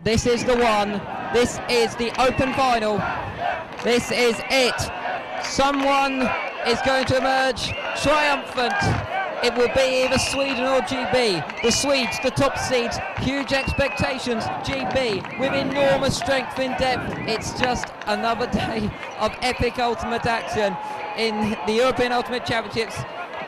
This is the one. This is the Open Final. This is it. Someone is going to emerge triumphant. It will be either Sweden or GB. The Swedes, the top seeds, huge expectations. GB with enormous strength in depth. It's just another day of epic ultimate action in the European Ultimate Championships.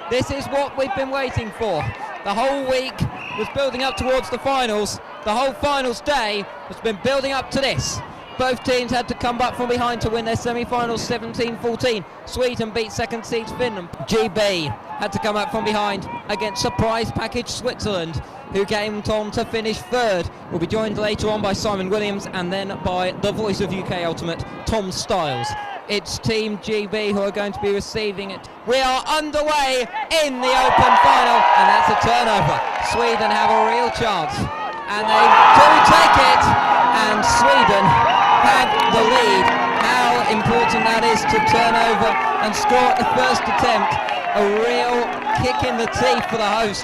This is what we've been waiting for. The whole week was building up towards the finals. The whole finals day has been building up to this. Both teams had to come back from behind to win their semi-finals 17-14. Sweden beat second seeds Finland. GB had to come up from behind against surprise package Switzerland, who came on to finish third. We'll be joined later on by Simon Williams and then by the voice of UK Ultimate, Tom Styles. It's Team GB who are going to be receiving it. We are underway in the Open Final, and that's a turnover. Sweden have a real chance, and they do take it, and Sweden have the lead. How important that is to turn over and score at the first attempt. A real kick in the teeth for the hosts.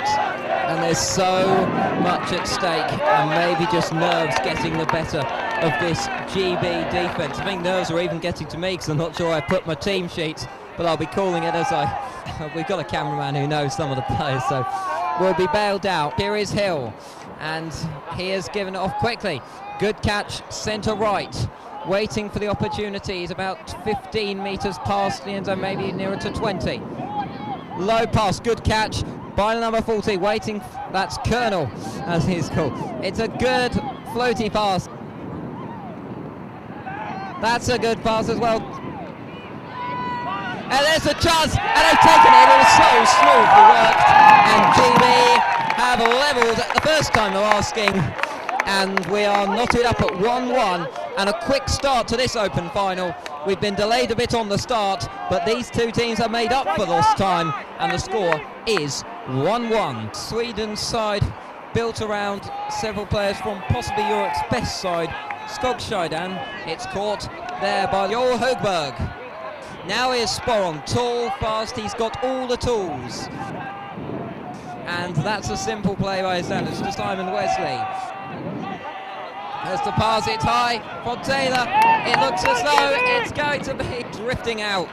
And there's so much at stake, and maybe just nerves getting the better of this GB defence. I think nerves are even getting to me because I'm not sure I put my team sheets, but I'll be calling it as we've got a cameraman who knows some of the players, so we'll be bailed out. Here is Hill, and he has given it off quickly. Good catch, centre right, waiting for the opportunity. He's about 15 metres past the end zone, maybe nearer to 20. Low pass, good catch by number 40, waiting. That's Colonel, as he's called. It's a good floaty pass. That's a good pass as well. And there's a chance, and they've taken it. It was so smoothly worked, and GB have levelled at the first time of asking. And we are knotted up at 1-1, and a quick start to this Open Final. We've been delayed a bit on the start, but these two teams have made up for lost time, and the score is 1-1. Sweden's side built around several players from possibly Europe's best side, Skogskeidan. It's caught there by Joel Högberg. Now here's Sporong, tall, fast, he's got all the tools. And that's a simple play by his standards to Simon Wesley. As the pass, it's high from Taylor. It looks as though it's going to be drifting out.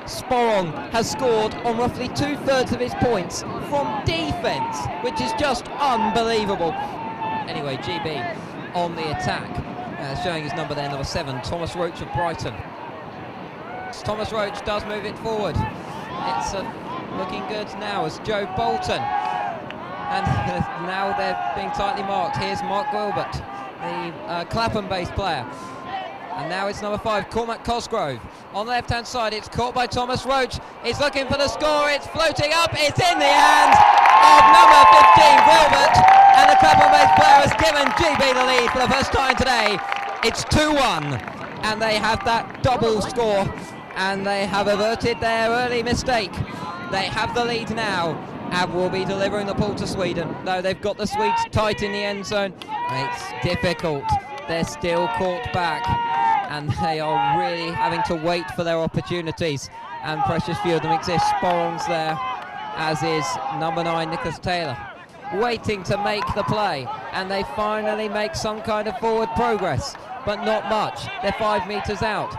Sporong has scored on roughly 2/3 of his points from defence, which is just unbelievable. Anyway, GB on the attack, showing his number there, number 7, Thomas Roach of Brighton. Thomas Roach does move it forward. It's looking good now as Joe Bolton. And now they're being tightly marked. Here's Mark Wilbert, the Clapham-based player. And now it's number 5, Cormac Cosgrove. On the left-hand side, it's caught by Thomas Roach. It's looking for the score. It's floating up. It's in the hands of number 15, Wilbert. And the Clapham-based player has given GB the lead for the first time today. It's 2-1. And they have that double score. And they have averted their early mistake. They have the lead now, and will be delivering the ball to Sweden. No, they've got the Swedes tight in the end zone. It's difficult. They're still caught back, and they are really having to wait for their opportunities, and precious few of them exist. Sporong's there, as is number 9, Nicholas Taylor, waiting to make the play, and they finally make some kind of forward progress, but not much. They're 5 metres out.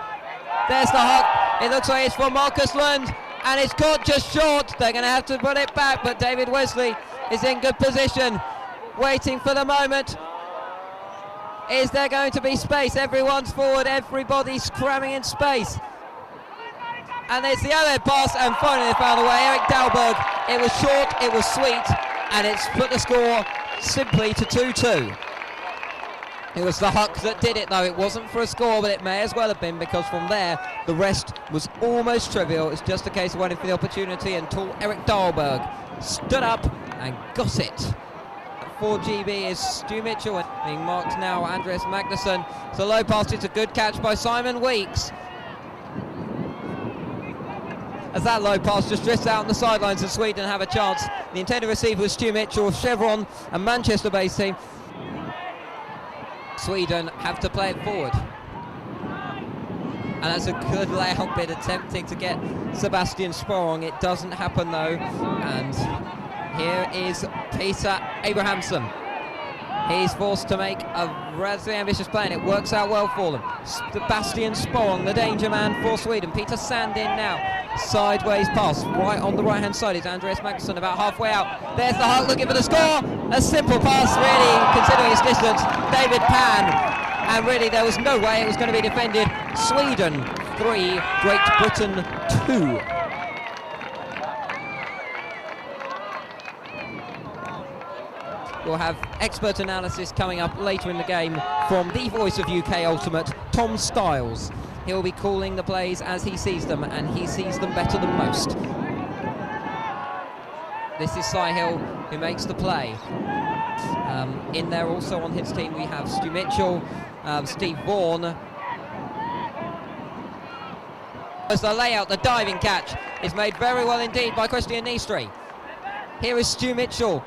There's the hook. It looks like it's for Marcus Lund, and it's caught just short. They're going to have to put it back, but David Wesley is in good position, waiting for the moment. Is there going to be space? Everyone's forward, everybody's cramming in space. And it's the other pass, and finally they found a way. Eric Dalberg, it was short, it was sweet, and it's put the score simply to 2-2. It was the huck that did it, though. It wasn't for a score, but it may as well have been, because from there the rest was almost trivial. It's just a case of waiting for the opportunity, and tall Eric Dahlberg stood up and got it. For GB is Stu Mitchell, being marked now Andreas Magnusson. It's a low pass, it's a good catch by Simon Weeks. As that low pass just drifts out on the sidelines, and Sweden have a chance. The intended receiver was Stu Mitchell of Chevron, a Manchester-based team. Sweden have to play it forward, and that's a good layout bit, attempting to get Sebastian Sporong. It doesn't happen though, and here is Peter Abrahamsson. He's forced to make a relatively ambitious play, and it works out well for them. Sebastian Sporn, the danger man for Sweden. Peter Sandin now, sideways pass, right on the right-hand side is Andreas Magnusson, about halfway out. There's the Huck looking for the score. A simple pass, really, considering its distance. David Pan, and really there was no way it was going to be defended. Sweden 3, Great Britain 2. We'll have expert analysis coming up later in the game from the voice of UK Ultimate, Tom Styles. He'll be calling the plays as he sees them, and he sees them better than most. This is Cy Hill who makes the play. In there also on his team we have Stu Mitchell, Steve Vaughan. As the layout, the diving catch is made very well indeed by Christian Nistri. Here is Stu Mitchell,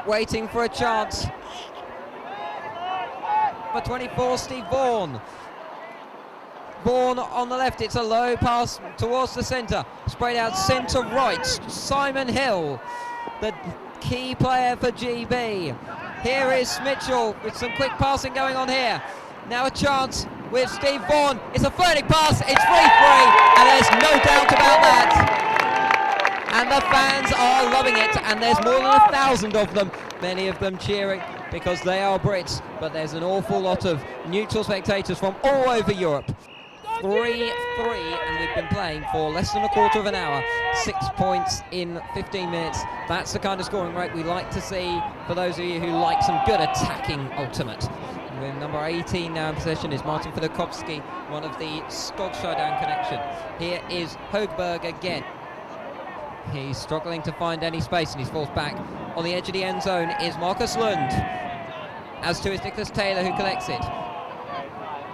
waiting for a chance. For 24, Steve Vaughan. Vaughan on the left, it's a low pass towards the centre. Sprayed out centre right, Simon Hill, the key player for GB. Here is Mitchell with some quick passing going on here. Now a chance with Steve Vaughan. It's a floating pass, it's 3-3, and there's no doubt about that. And the fans are loving it, and there's more than 1,000 of them, many of them cheering because they are Brits, but there's an awful lot of neutral spectators from all over Europe. 3-3, and we've been playing for less than a quarter of an hour. 6 points in 15 minutes. That's the kind of scoring rate we like to see for those of you who like some good attacking ultimate. With number 18 now in possession is Martin Fedorkovsky, one of the Skogstad connection. Here is Högberg again. He's struggling to find any space, and he's forced back. On the edge of the end zone is Marcus Lund. As to is Nicholas Taylor, who collects it.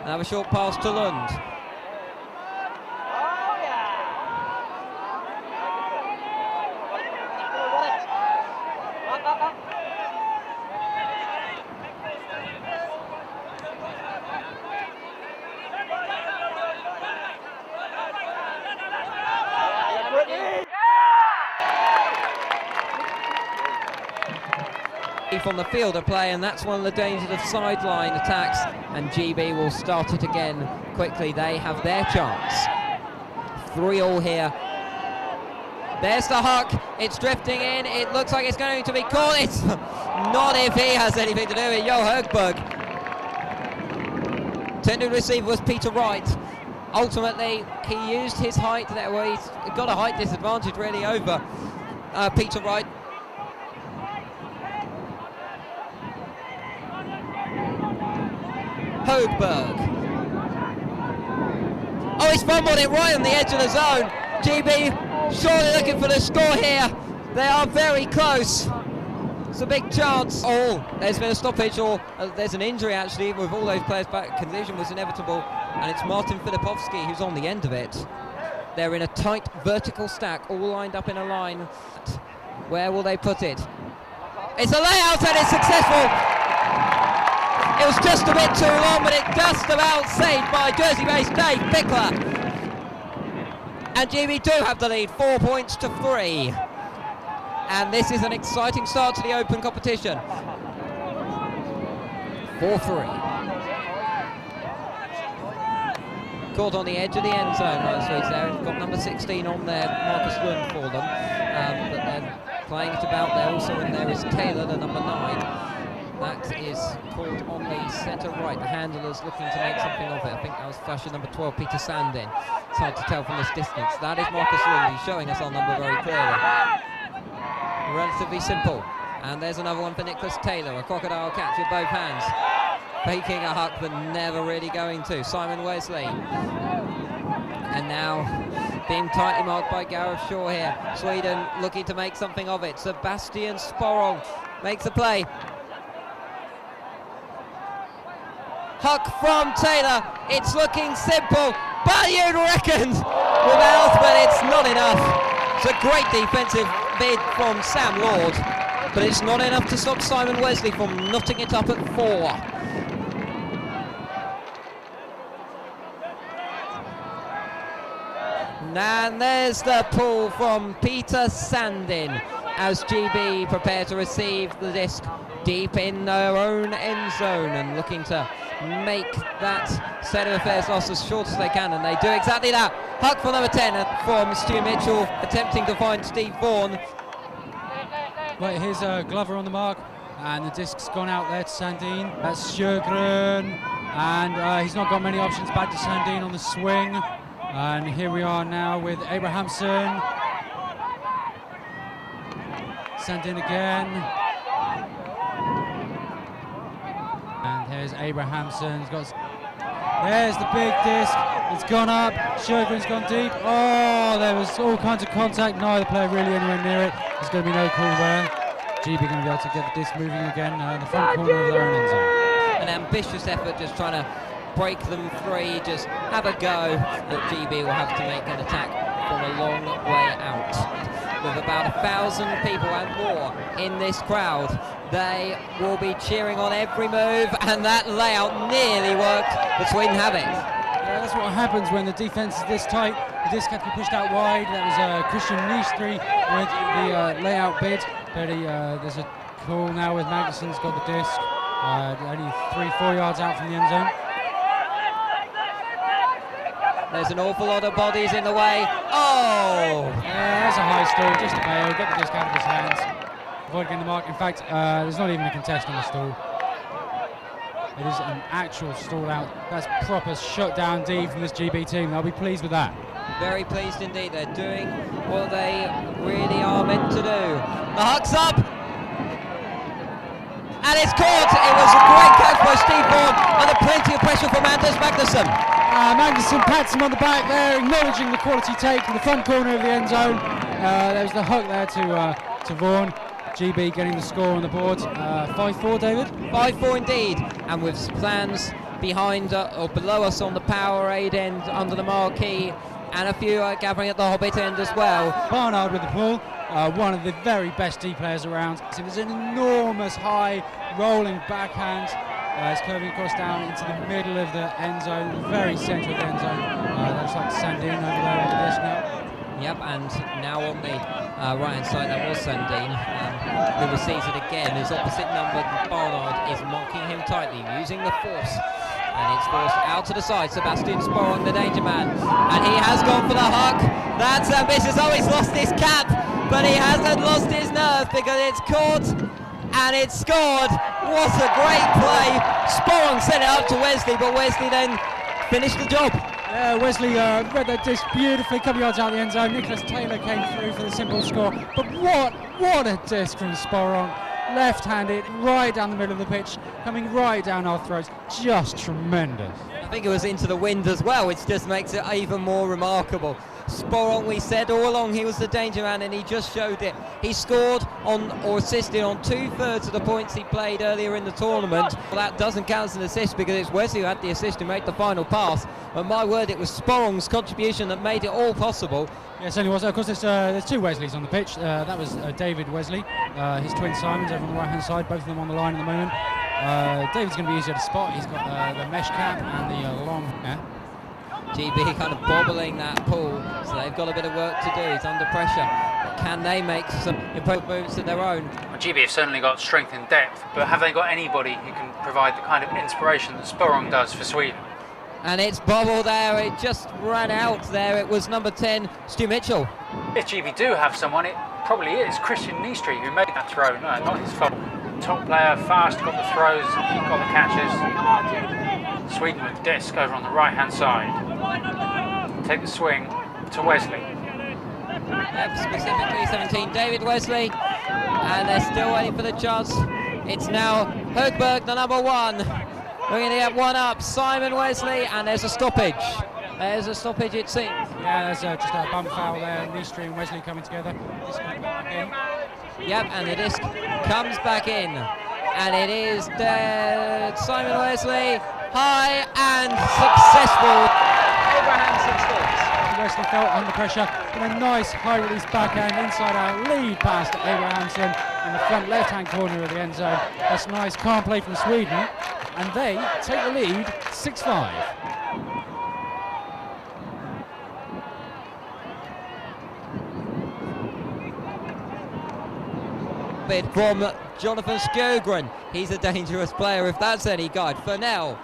Now a short pass to Lund. From the field of play, and that's one of the dangers of sideline attacks, and GB will start it again quickly. They have their chance. 3-3 here. There's the Huck, it's drifting in, it looks like it's going to be caught. It's not if he has anything to do with Jo Högberg. Intended receiver was Peter Wright. Ultimately he used his height there, well, he's got a height disadvantage really over Peter Wright. Högberg. Oh, he's fumbled it right on the edge of the zone. GB surely looking for the score here. They are very close. It's a big chance. Oh, there's been a stoppage, or there's an injury actually with all those players back. Collision was inevitable, and it's Martin Filipovsky who's on the end of it. They're in a tight vertical stack, all lined up in a line. Where will they put it? It's a layout, and it's successful. It was just a bit too long, but it just about saved by Jersey-based Dave Pickler. And GB do have the lead, 4 points to 3. And this is an exciting start to the Open competition. 4-3. Caught on the edge of the end zone, right, so he's there. He's got number 16 on there, Marcus Lund for them. But they're playing it about there also, and there is Taylor, the number 9. That is called on the centre right. The handler's looking to make something of it. I think that was flasher number 12, Peter Sandin. It's hard to tell from this distance. That is Marcus Lund. He's showing us our number very clearly. Relatively simple. And there's another one for Nicholas Taylor. A crocodile catch with both hands. Faking a Huck, but never really going to. Simon Wesley. And now being tightly marked by Gareth Shaw here. Sweden looking to make something of it. Sebastian Sporrong makes the play. Huck from Taylor, it's looking simple, but you'd reckon without, but it's not enough. It's a great defensive bid from Sam Lord, but it's not enough to stop Simon Wesley from knotting it up at 4. And there's the pull from Peter Sandin as GB prepare to receive the disc deep in their own end zone and looking to make that set of affairs last as short as they can, and they do exactly that. Huck for number 10 from Stu Mitchell, attempting to find Steve Vaughan. Right, here's Glover on the mark, and the disc's gone out there to Sandin. That's Sjögren, and he's not got many options. Back to Sandin on the swing, and here we are now with Abrahamsson. Sandin again, and here's Abrahamsson. There's the big disc. It's gone up. Sjögren's gone deep. Oh, there was all kinds of contact. Neither player really anywhere near it. There's going to be no call there. GB going to be able to get the disc moving again in the front corner of their own end zone. An ambitious effort, just trying to break them free, just have a go. But GB will have to make an attack from a long way out. With about 1,000 people and more in this crowd, they will be cheering on every move, and that layout nearly worked between Habit. Yeah, that's what happens when the defence is this tight. The disc had to be pushed out wide. That was Christian Nistri with the layout bid, but there's a call now with Magnussen's got the disc, only 3-4 yards out from the end zone. There's an awful lot of bodies in the way. Oh! Yeah, that's a high stall, just a bail, get the disc out of his hands. Avoid getting the mark. In fact, there's not even a contest on the stall. It is an actual stall out. That's proper shut down D from this GB team. They'll be pleased with that. Very pleased indeed. They're doing what they really are meant to do. The Huck's up! And it's caught! It was a great catch by Steve Vaughan, under plenty of pressure from Anders Magnusson. Magnusson pats him on the back there, acknowledging the quality take in the front corner of the end zone. There's the hook there to Vaughan. GB getting the score on the board. 5-4, David? 5-4 indeed, and with plans behind or below us on the Powerade end under the marquee, and a few gathering at the Hobbit end as well. Barnard with the pull, one of the very best D players around. It was an enormous high rolling backhand. It's curving across down into the middle of the end zone, the very centre of the end zone. That's like Sandin over there on the disc now. Yep, and now on the right-hand side, that was Sandin, who receives it again. His opposite number, Barnard, is marking him tightly, using the force. And it's forced out to the side. Sebastian Sporong, the danger man. And he has gone for the hook. That's ambitious. Oh, he's lost his cap, but he hasn't lost his nerve because it's caught and it's scored. What a great play. Sporong sent it up to Wesley, but Wesley then finished the job. Yeah, Wesley read that disc beautifully, a couple yards out of the end zone. Nicholas Taylor came through for the simple score. But what a disc from Sporong. Left-handed, right down the middle of the pitch, coming right down our throats. Just tremendous. I think it was into the wind as well, which just makes it even more remarkable. Sporong, we said all along he was the danger man, and he just showed it. He scored on or assisted on 2/3 of the points he played earlier in the tournament. Well, that doesn't count as an assist because it's Wesley who had the assist who made the final pass. But my word, it was Sporong's contribution that made it all possible. Yes, certainly was. Of course, there's two Wesleys on the pitch. That was David Wesley, his twin Simons over on the right-hand side, both of them on the line at the moment. David's going to be easier to spot. He's got the mesh cap and the long hair. GB kind of bobbling that pool, so they've got a bit of work to do. He's under pressure. But can they make some improved moves of their own? Well, GB have certainly got strength and depth, but have they got anybody who can provide the kind of inspiration that Sporong does for Sweden? And it's bobbled there, it just ran out there. It was number 10, Stu Mitchell. If GB do have someone, it probably is Christian Nistri who made that throw. No, not his fault. Top player, fast, got the throws, got the catches. Sweden with the disc over on the right-hand side. Take the swing to Wesley. Yep, specifically 17, David Wesley. And they're still waiting for the chance. It's now Högberg, the number 1. We're going to get one up, Simon Wesley, and there's a stoppage. There's a stoppage, it seems. Yeah, there's just a bump foul there. Nistri and Wesley coming together. Disc comes back in. Yep, and the disc comes back in. And it is Simon Wesley, high and successful. Abrahamsson scores. Wesley felt under pressure, and a nice high-release backhand inside-out lead pass to Abrahamsson in the front left-hand corner of the end zone. That's nice, calm play from Sweden, and they take the lead 6-5. From Jonathan Skjogren, he's a dangerous player if that's any guide. Furnell.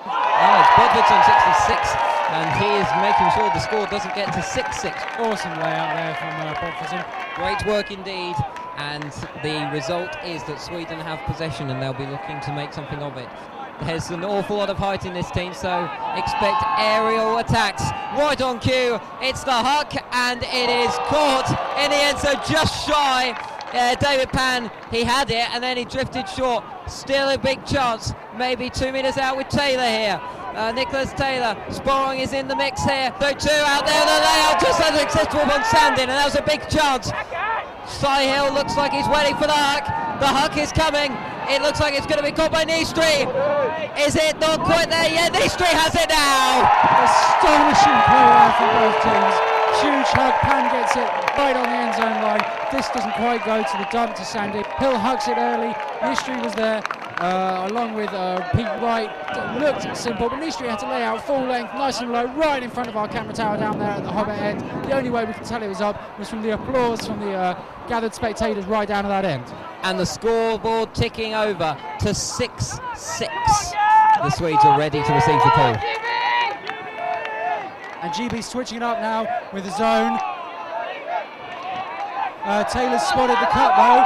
Oh, it's Bodvidson 66, and he is making sure the score doesn't get to 6-6. Awesome layout there from Bodvidson. Great work indeed, and the result is that Sweden have possession and they'll be looking to make something of it. There's an awful lot of height in this team, so expect aerial attacks. Right on cue, it's the Huck, and it is caught in the end, so just shy. David Pan, he had it, and then he drifted short. Still a big chance, maybe 2 metres out with Taylor here. Nicholas Taylor, Sporong is in the mix here. So two out there, the layout just as successful on Sandin, and that was a big chance. Hill looks like he's waiting for the Huck. The Huck is coming. It looks like it's going to be caught by Nistri. Is it not quite there yet? Nistri has it now. Astonishing play there from both teams. Huge hug, Pan gets it right on the end zone line. This doesn't quite go to the dump to Sandy. Hill hugs it early. Nistri was there along with Pete Wright. It looked simple, but Nistri had to lay out full length, nice and low, right in front of our camera tower down there at the Hobbit end. The only way we could tell it was up was from the applause from the gathered spectators right down to that end. And the scoreboard ticking over to 6-6. The Swedes are ready to receive the call. And GB switching it up now with the zone. Taylor's spotted the cut though.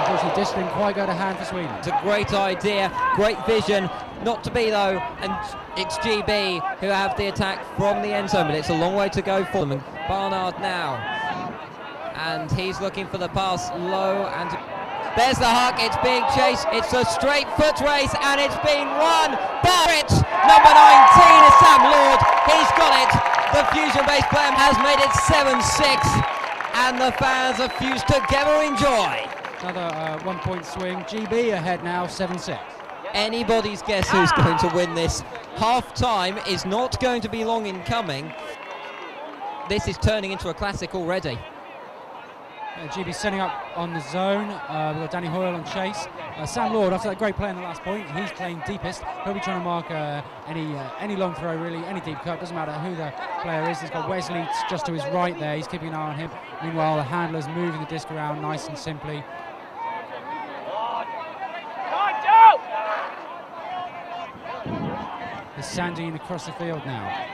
Unfortunately, this didn't quite go to hand for Sweden. It's a great idea, great vision. Not to be though, and it's GB who have the attack from the end zone, but it's a long way to go for them. And Barnard now, and he's looking for the pass low, and there's the Huck. It's being chased. It's a straight foot race, and it's been run. Barrett, number 19 is Sam Lord. He's got it. The fusion-based player has made it 7-6, and the fans are fused together in joy. Another 1 point swing. GB ahead now, 7-6. Anybody's guess who's going to win this. Half time is not going to be long in coming. This is turning into a classic already. GB setting up on the zone. We've got Danny Hoyle on chase. Sam Lord, after that great play in the last point, he's playing deepest. He'll be trying to mark any long throw, really, any deep cut. Doesn't matter who the player is. He's got Wesley just to his right there. He's keeping an eye on him. Meanwhile, the handler's moving the disc around nice and simply. There's Sandine across the field now.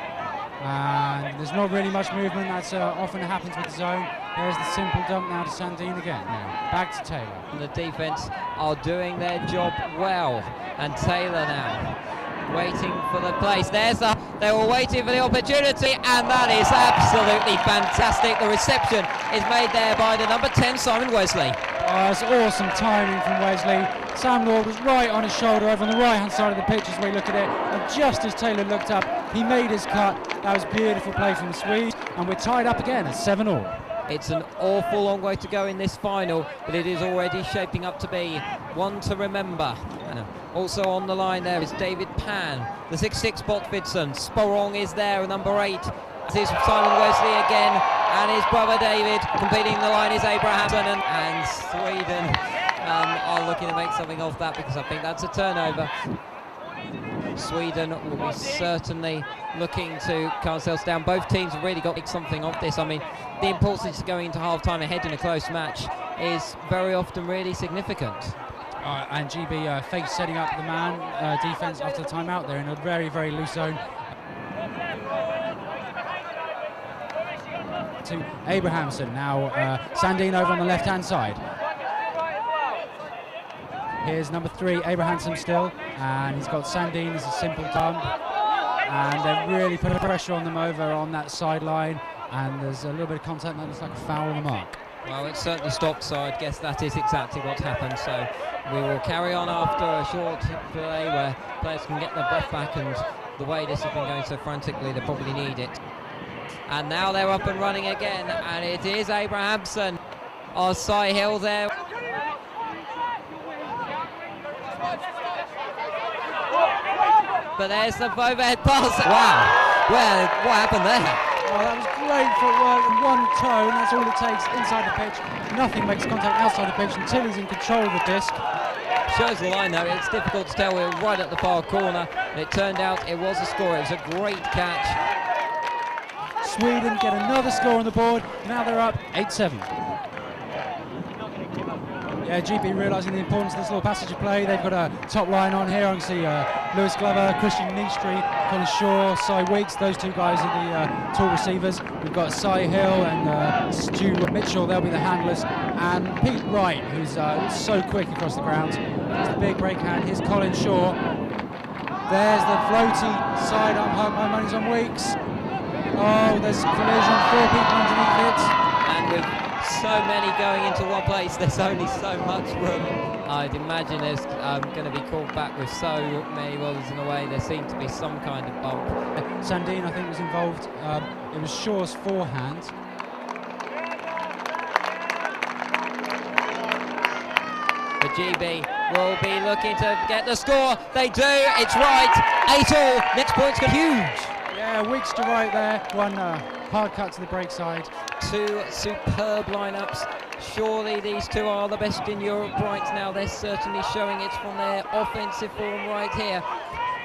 And there's not really much movement. That's often happens with the zone. There's the simple dump now to Sandine again. Now back to Taylor. And the defense are doing their job well. And Taylor now waiting for the place. They were waiting for the opportunity, and that is absolutely fantastic. The reception is made there by the number 10, Simon Wesley. Oh, it's awesome timing from Wesley. Sam Lord was right on his shoulder over on the right-hand side of the pitch as we look at it. And just as Taylor looked up, he made his cut. That was beautiful play from the Swedes. And we're tied up again at 7-all. It's an awful long way to go in this final, but it is already shaping up to be one to remember. Also on the line there is David Pan, the 6'6" Bodvidson. Sporong is there, number 8. This is Simon Wesley again, and his brother David. Completing the line is Abrahamson, and Sweden are looking to make something of that, because I think that's a turnover. Sweden will be certainly looking to cast themselves down. Both teams have really got to make something of this. I mean, the importance of going into half-time ahead in a close match is very often really significant. And GB fake setting up the man defense after the timeout. They're in a very, very loose zone. To Abrahamson now. Sandine over on the left-hand side. Here's number 3, Abrahamson still, and he's got Sandine as a simple dump, and they're really putting pressure on them over on that sideline, and there's a little bit of contact, and that looks like a foul on the mark. Well, it's certainly stopped, so I guess that is exactly what's happened. So we will carry on after a short play where players can get their breath back, and the way this has been going so frantically, they probably need it. And now they're up and running again, and it is Abrahamson on Hill there. But there's the overhead pass. Wow, well, what happened there? Oh, that was great footwork, and one toe, and that's all it takes inside the pitch. Nothing makes contact outside the pitch until he's in control of the disc. Shows the line though, it's difficult to tell. We're right at the far corner, and it turned out it was a score. It was a great catch. Sweden get another score on the board. Now they're up 8-7. Yeah, GB realising the importance of this little passage of play. They've got a top line on here. I can see Lewis Glover, Christian Neastry, Colin Shaw, Cy Weeks. Those two guys are the tall receivers. We've got Cy Hill and Stu Mitchell. They'll be the handlers. And Pete Wright, who's so quick across the ground. He's the big break hand. Here's Colin Shaw. There's the floaty sidearm hook. My money's on Weeks. Oh, there's a collision. 4 people underneath it. And with so many going into one place, there's only so much room. I'd imagine there's going to be called back with so many rollers in the way. There seemed to be some kind of bump. Sandine, I think, was involved. It was Shaw's forehand. The GB will be looking to get the score. They do. It's right. 8-all. Next point's huge. Yeah, Weeks to right there. One hard cut to the break side. Two superb lineups. Surely these two are the best in Europe right now. They're certainly showing it from their offensive form right here.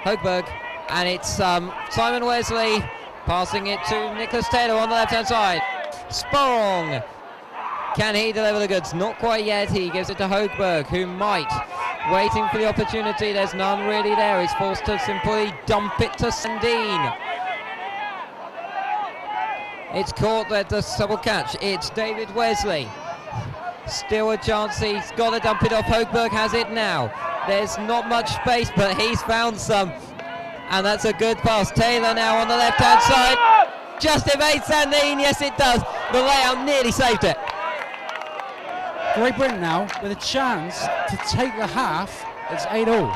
Högberg, and it's Simon Wesley passing it to Nicholas Taylor on the left-hand side. Sporong. Can he deliver the goods? Not quite yet. He gives it to Högberg, who might. Waiting for the opportunity. There's none really there. He's forced to simply dump it to Sandine. It's caught there, the double catch. It's David Wesley. Still a chance. He's got to dump it off. Högberg has it now. There's not much space, but he's found some. And that's a good pass. Taylor now on the left-hand side. Just evades Sandine. Yes, it does. The layout nearly saved it. Great Britain now with a chance to take the half. It's 8-all.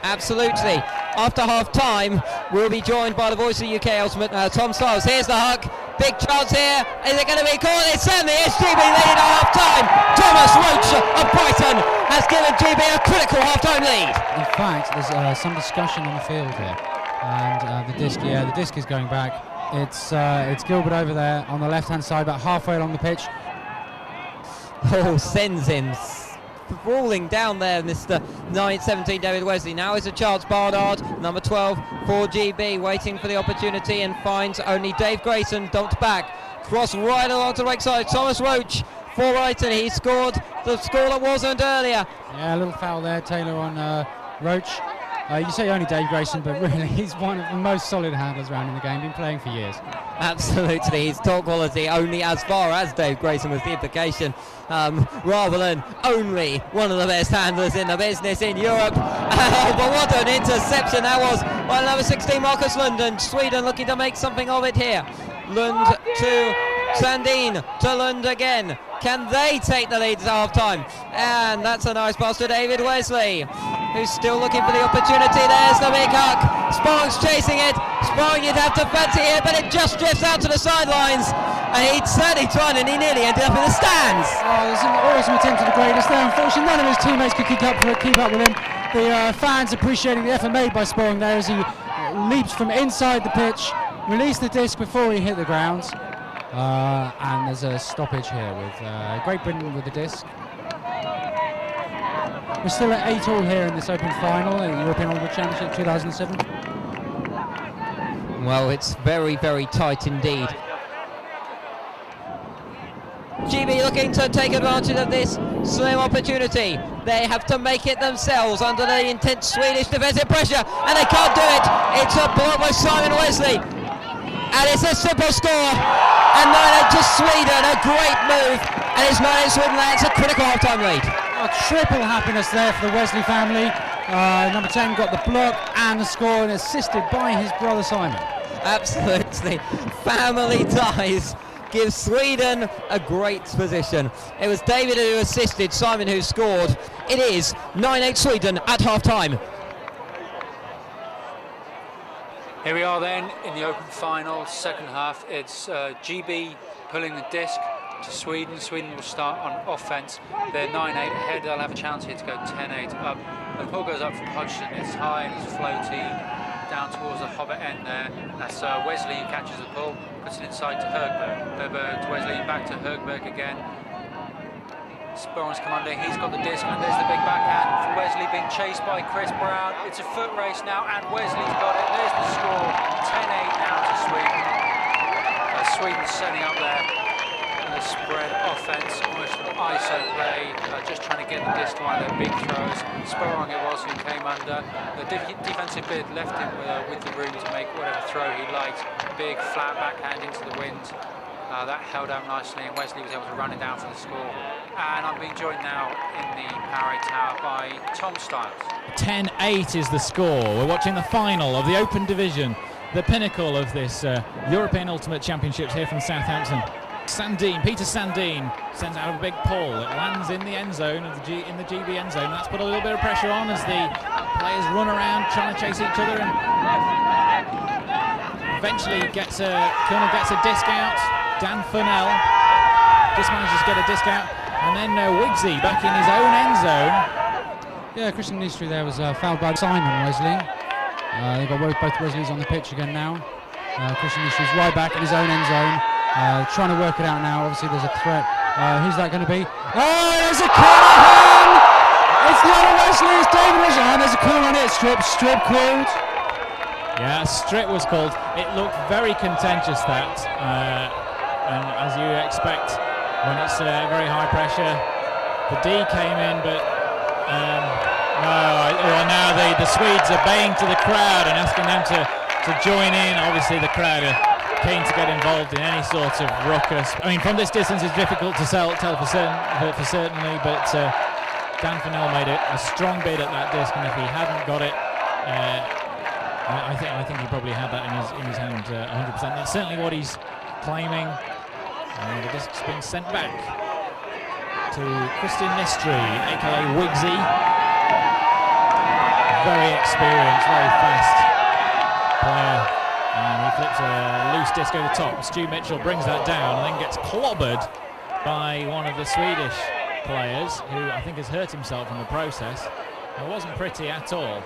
Absolutely. After half-time, we'll be joined by the voice of the UK Ultimate, Tom Stiles. Here's the huck. Big chance here. Is it going to be caught? It's certainly SGB lead at half-time. Thomas Roach of Brighton has given GB a critical half-time lead. In fact, there's some discussion on the field here. And the disc is going back. It's Gilbert over there on the left-hand side, about halfway along the pitch. Oh, sends him falling down there, Mr. 9-17 David Wesley. Now is a chance. Barnard, number 12 for GB, waiting for the opportunity and finds only Dave Grayson dumped back. Cross right along to the right side. Thomas Roach for Brighton. He scored the score that wasn't earlier. Yeah, a little foul there, Taylor on Roach. You say only Dave Grayson, but really he's one of the most solid handlers around in the game, been playing for years. Absolutely, he's top quality only as far as Dave Grayson was the implication, rather than only one of the best handlers in the business in Europe. But what an interception that was by number 16 Marcus Lund, and Sweden looking to make something of it here. Lund to Sandine, to Lund again. Can they take the lead at half-time? And that's a nice pass to David Wesley, who's still looking for the opportunity. There's the big huck. Sporong's chasing it. Sporong, you'd have to fancy it, but it just drifts out to the sidelines. And he'd certainly tried, and he nearly ended up in the stands. Oh, there's an awesome attempt at the greatest there. Unfortunately, none of his teammates could keep up with him. The fans appreciating the effort made by Sporong there as he leaps from inside the pitch, released the disc before he hit the ground. And there's a stoppage here with Great Britain with the disc. We're still at 8-all here in this Open final in the European Ultimate Championship 2007. Well, it's very, very tight indeed. GB looking to take advantage of this slim opportunity. They have to make it themselves under the intense Swedish defensive pressure, and they can't do it. It's a block by Simon Wesley, and it's a simple score. And 9-8 to Sweden, a great move, and it's 9-8 Sweden. That's a critical half-time lead. Triple happiness there for the Wesley family. Number 10 got the block and the score, and assisted by his brother Simon. Absolutely. Family ties give Sweden a great position. It was David who assisted, Simon who scored. It is 9-8 Sweden at half-time. Here we are then in the Open final, second half. It's GB pulling the disc to Sweden. Sweden will start on offence. They're 9-8 ahead. They'll have a chance here to go 10-8 up. The pull goes up from Hodgson. It's high and it's floaty down towards the hobbit end there. That's Wesley who catches the pull, puts it inside to Högberg. Högberg to Wesley, back to Högberg again. Sporong's commanding, he's got the disc, and there's the big backhand for Wesley, being chased by Chris Brown. It's a foot race now, and Wesley's got it. There's the score, 10-8 now to Sweden. Sweden setting up there. And spread offence, almost an ISO play, just trying to get the disc to one of their big throws. Sporong it was who came under. The defensive bid left him with the room to make whatever throw he liked. Big flat backhand into the wind. That held out nicely, and Wesley was able to run it down for the score. And I'm being joined now in the Powerade Tower by Tom Stiles. 10-8 is the score. We're watching the final of the Open Division, the pinnacle of this European Ultimate Championships here from Southampton. Peter Sandin sends out a big pull. It lands in the end zone of in the GB end zone. That's put a little bit of pressure on as the players run around trying to chase each other, and eventually Colonel gets a disc out. Dan Furnell just manages to get a disc out, and then Wigsy back in his own end zone. Yeah, Christian Nistri there was fouled by Simon Wesley. They've got both Wesleys on the pitch again now. Christian Nistri's right back in his own end zone, trying to work it out now. Obviously there's a threat. Who's that going to be? Oh, there's a corner! It's not a Wesley, it's David Wesley. And there's a corner on it, strip called. Yeah, strip was called. It looked very contentious, that. And as you expect when it's very high pressure, the D came in, but now the Swedes are baying to the crowd and asking them to join in. Obviously the crowd are keen to get involved in any sort of ruckus. I mean, from this distance it's difficult to tell for certainly, but Dan Furnell made a strong bid at that disc, and if he hadn't got it, I think he probably had that in his hand 100%. That's certainly what he's claiming. And the disc's been sent back to Christian Nistri, aka Wigsy. Very experienced, very fast player. And he flips a loose disc over the top. Stu Mitchell brings that down and then gets clobbered by one of the Swedish players, who I think has hurt himself in the process. It wasn't pretty at all.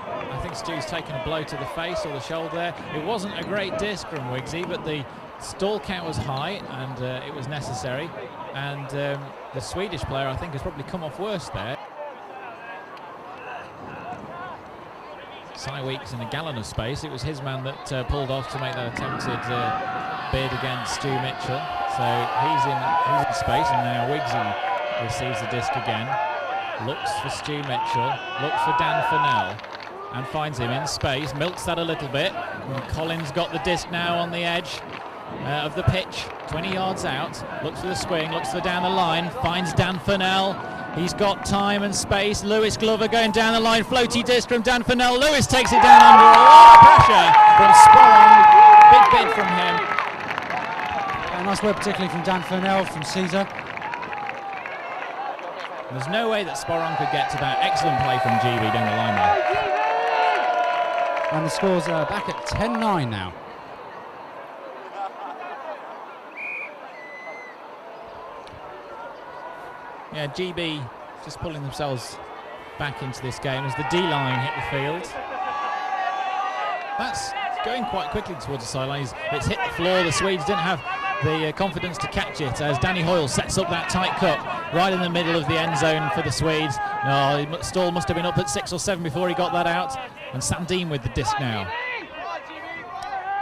I think Stu's taken a blow to the face or the shoulder there. It wasn't a great disc from Wigsy, but the stall count was high, and it was necessary. And the Swedish player, I think, has probably come off worse there. Cy Weeks in a gallon of space. It was his man that pulled off to make that attempted bid against Stu Mitchell. So he's in space, and now Wigsy receives the disc again. Looks for Stu Mitchell, looks for Dan Furnell, and finds him in space, milks that a little bit. And Collins got the disc now on the edge of the pitch, 20 yards out, looks for the swing, looks for down the line, finds Dan Furnell. He's got time and space. Lewis Glover going down the line, floaty disc from Dan Furnell. Lewis takes it down under a lot of pressure from Sporong. Big bid from him. And nice work particularly from Dan Furnell, from Caesar. There's no way that Sporong could get to that. Excellent play from GB down the line there. And the score's back at 10-9 now. Yeah, GB just pulling themselves back into this game as the D-line hit the field. That's going quite quickly towards the sideline. It's hit the floor. The Swedes didn't have the confidence to catch it as Danny Hoyle sets up that tight cut right in the middle of the end zone for the Swedes. No, Stall must have been up at 6 or 7 before he got that out. And Sandin with the disc now.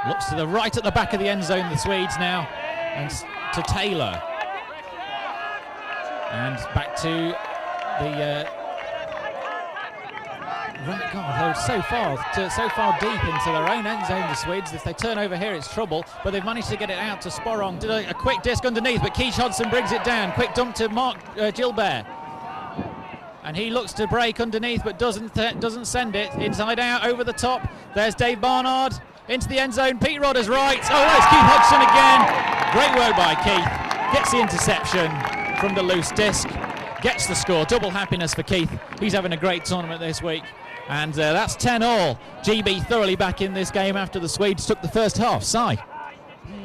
Looks to the right at the back of the end zone, the Swedes now. And to Taylor. And back to the right guard. They're so far deep into their own end zone, the Swedes. If they turn over here, it's trouble. But they've managed to get it out to Sporong. Did a quick disc underneath, but Keish Hodgson brings it down. Quick dump to Mark Gilbert. And he looks to break underneath, but doesn't send it. Inside out, over the top. There's Dave Barnard into the end zone. Pete Rodder's right. Oh, there's Keith Hodgson again. Great work by Keith. Gets the interception from the loose disc. Gets the score. Double happiness for Keith. He's having a great tournament this week. And that's 10-all. GB thoroughly back in this game after the Swedes took the first half. Si.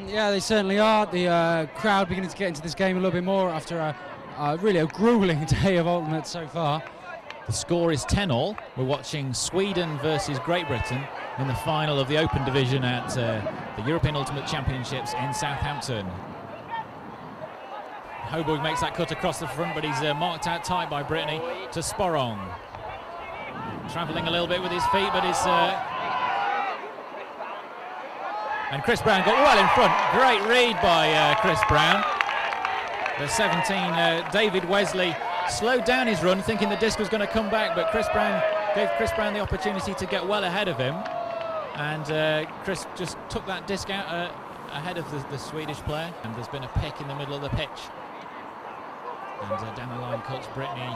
Yeah, they certainly are. The crowd beginning to get into this game a little bit more after really a grueling day of Ultimate so far. The score is 10-all. We're watching Sweden versus Great Britain in the final of the Open Division at the European Ultimate Championships in Southampton. Hoburg makes that cut across the front, but he's marked out tight by Brittany to Sporong. Travelling a little bit with his feet, but it's and Chris Brown got well in front. Great read by Chris Brown. The 17, David Wesley, slowed down his run, thinking the disc was going to come back, but Chris Brown gave Chris Brown the opportunity to get well ahead of him, and Chris just took that disc out ahead of the Swedish player, and there's been a pick in the middle of the pitch. And down the line cuts Brittany.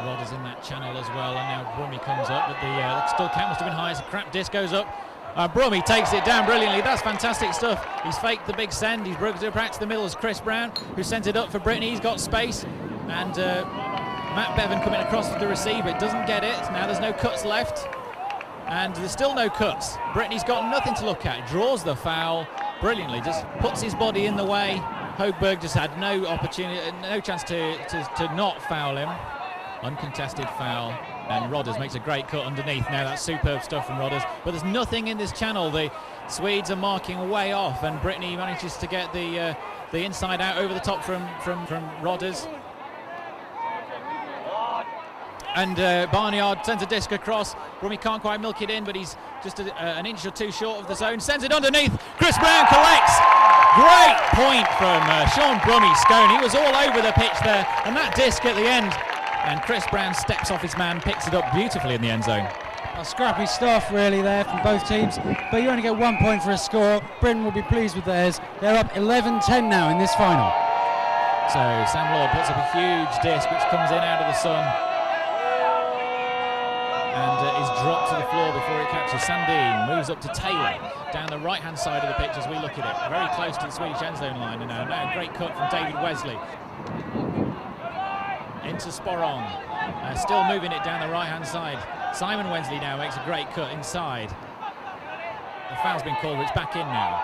Rod is in that channel as well, and now Brummy comes up, but the still count must have been high as the crap disc goes up. Brummy takes it down brilliantly. That's fantastic stuff. He's faked the big send. He's broken it back to the middle as Chris Brown, who sent it up for Brittany. He's got space, and Matt Bevan coming across to the receive. It doesn't get it. Now there's no cuts left, and there's still no cuts. Brittany's got nothing to look at. Draws the foul brilliantly. Just puts his body in the way. Hoegberg just had no opportunity, no chance to not foul him. Uncontested foul, and Rodders makes a great cut underneath. Now that's superb stuff from Rodders, but there's nothing in this channel. The Swedes are marking way off, and Brittany manages to get the inside out over the top from Rodders. And Barnyard sends a disc across. Brummy can't quite milk it in, but he's just an inch or two short of the zone. Sends it underneath. Chris Brown collects. Great point from Sean Brummy Scone. He was all over the pitch there, and that disc at the end. And Chris Brown steps off his man, picks it up beautifully in the end zone. Scrappy stuff really there from both teams, but you only get 1 point for a score. Britain will be pleased with theirs. They're up 11-10 now in this final. So Sam Lord puts up a huge disc which comes in out of the sun and is dropped to the floor before it catches. Sandin moves up to Taylor down the right hand side of the pitch as we look at it, very close to the Swedish end zone line, and now a great cut from David Wesley into Sporong, still moving it down the right hand side. Simon Wensley now makes a great cut inside. The foul's been called, but it's back in now.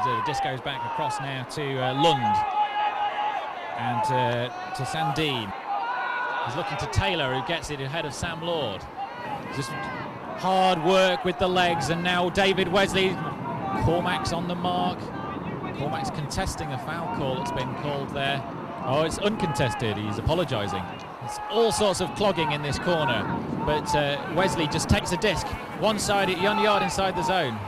The disc goes back across now to Lund and to Sandin. He's looking to Taylor, who gets it ahead of Sam Lord. Just hard work with the legs, and now David Wesley. Cormac's on the mark. Cormac's contesting a foul call that's been called there. Oh, it's uncontested. He's apologising. There's all sorts of clogging in this corner, but Wesley just takes a disc one side, 1 yard inside the zone,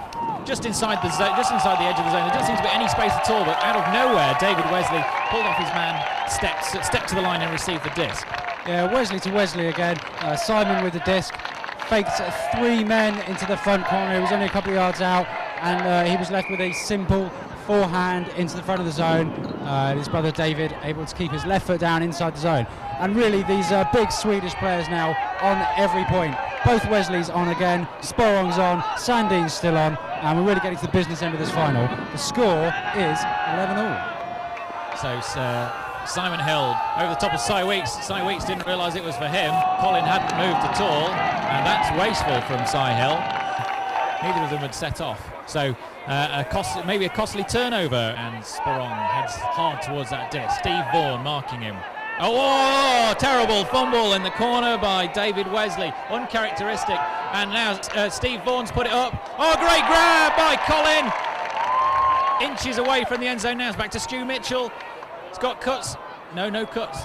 just inside the edge of the zone. There doesn't seem to be any space at all, but out of nowhere, David Wesley pulled off his man, stepped to the line and received the disc. Yeah, Wesley to Wesley again. Simon with the disc, faked 3 men into the front corner. He was only a couple of yards out, and he was left with a simple forehand into the front of the zone. His brother David able to keep his left foot down inside the zone. And really, these big Swedish players now on every point. Both Wesleys on again, Sporong's on, Sandin's still on, and we're really getting to the business end of this final. The score is 11-all. So Simon Hill over the top of Cy Weeks. Cy Weeks didn't realise it was for him. Colin hadn't moved at all, and that's wasteful from Cy Hill. Neither of them had set off. So maybe a costly turnover, and Sporong heads hard towards that disc. Steve Vaughan marking him. Oh, terrible fumble in the corner by David Wesley, uncharacteristic. And now Steve Vaughan's put it up. Oh, great grab by Colin. Inches away from the end zone now. It's back to Stu Mitchell. It's got cuts. No cuts.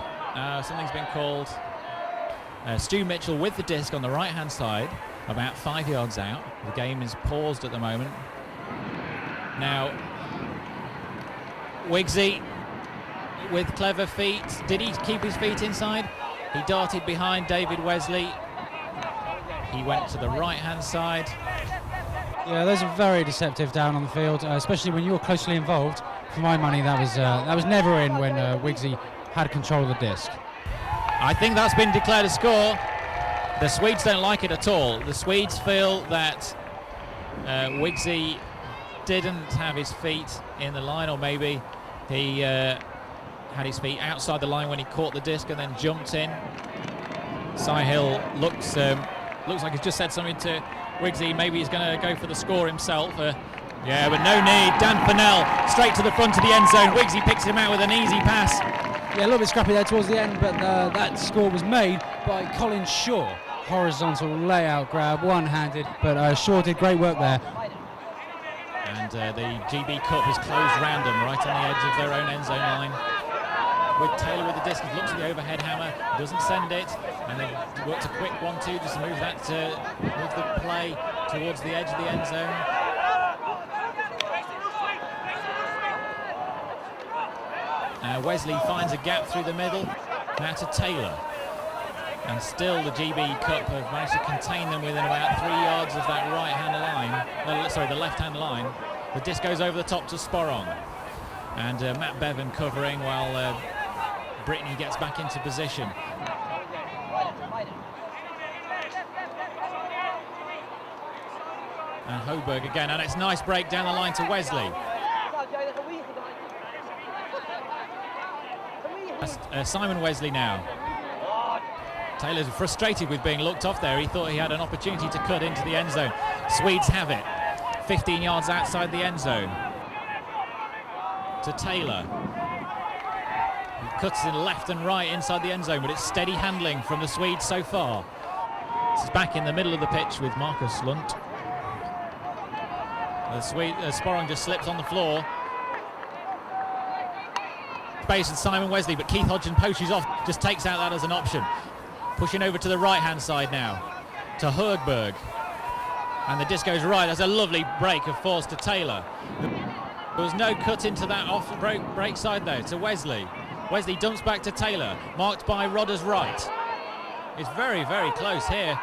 Something's been called. Stu Mitchell with the disc on the right-hand side, about 5 yards out. The game is paused at the moment. Now, Wigsy with clever feet. Did he keep his feet inside? He darted behind David Wesley. He went to the right-hand side. Yeah, those are very deceptive down on the field, especially when you're closely involved. For my money, that was never in when Wigsy had control of the disc. I think that's been declared a score. The Swedes don't like it at all. The Swedes feel that Wigsy didn't have his feet in the line, or maybe he had his feet outside the line when he caught the disc and then jumped in. Cy Hill looks like he's just said something to Wigsy. Maybe he's going to go for the score himself. Yeah, but no need. Dan Fennell straight to the front of the end zone. Wigsy picks him out with an easy pass. Yeah, a little bit scrappy there towards the end, but that score was made by Colin Shaw. Horizontal layout grab, one-handed, but Shaw did great work there. And the GB Cup has closed round them, right on the edge of their own end zone line. With Taylor with the disc, he looks at the overhead hammer, doesn't send it, and then works a quick 1-2 just to move the play towards the edge of the end zone. Wesley finds a gap through the middle. Now to Taylor. And still the GB Cup have managed to contain them within about 3 yards of that right-hand line. The left-hand line. The disc goes over the top to Sporong. And Matt Bevan covering while Brittany gets back into position. And Hoberg again, and it's a nice break down the line to Wesley. Simon Wesley now. Taylor's frustrated with being looked off there. He thought he had an opportunity to cut into the end zone. Swedes have it. 15 yards outside the end zone. To Taylor. He cuts in left and right inside the end zone, but it's steady handling from the Swedes so far. This is back in the middle of the pitch with Marcus Lunt. The Swede, Sporong just slips on the floor. Space with Simon Wesley, but Keith Hodgson poaches off, just takes out that as an option. Pushing over to the right-hand side now, to Högberg. And the disc goes right. That's a lovely break of force to Taylor. There was no cut into that off break side though, to Wesley. Wesley dumps back to Taylor, marked by Rodder's right. It's very, very close here.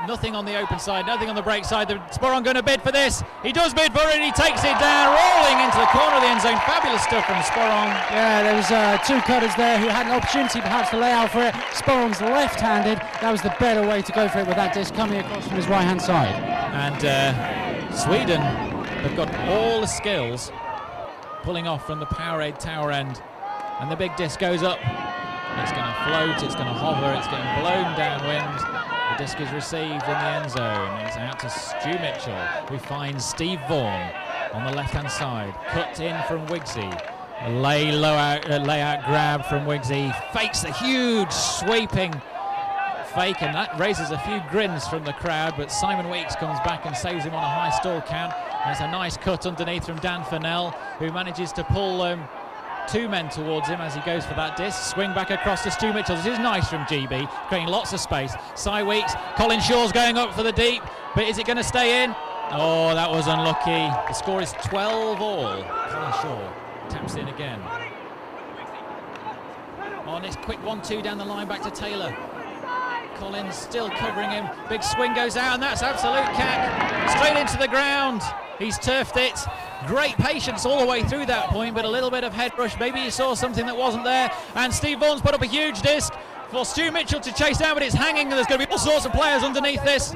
Nothing on the open side, nothing on the break side. Sporong going to bid for this. He does bid for it, and he takes it down, rolling into the corner of the end zone. Fabulous stuff from Sporong. Yeah, there was two cutters there who had an opportunity perhaps to lay out for it. Sporong's left-handed. That was the better way to go for it with that disc coming across from his right-hand side. And Sweden have got all the skills pulling off from the Powerade tower end. And the big disc goes up. It's going to float, it's going to hover, it's getting blown downwind. The disc is received in the end zone. It's out to Stu Mitchell, who finds Steve Vaughan on the left-hand side. Cut in from Wigsy. Layout grab from Wigsy. Fakes a huge sweeping fake, and that raises a few grins from the crowd, but Simon Weeks comes back and saves him on a high stall count. There's a nice cut underneath from Dan Fennell, who manages to pull two men towards him as he goes for that disc. Swing back across to Stu Mitchell. This is nice from GB, creating lots of space. Cy Weeks, Colin Shaw's going up for the deep, but is it going to stay in? Oh, that was unlucky. The score is 12 all. Colin Shaw taps in again. On this quick 1-2 down the line back to Taylor. Collins still covering him. Big swing goes out, and that's absolute cack. Straight into the ground. He's turfed it. Great patience all the way through that point, but a little bit of head rush. Maybe he saw something that wasn't there. And Steve Vaughan's put up a huge disc for Stu Mitchell to chase down, but it's hanging, and there's going to be all sorts of players underneath this.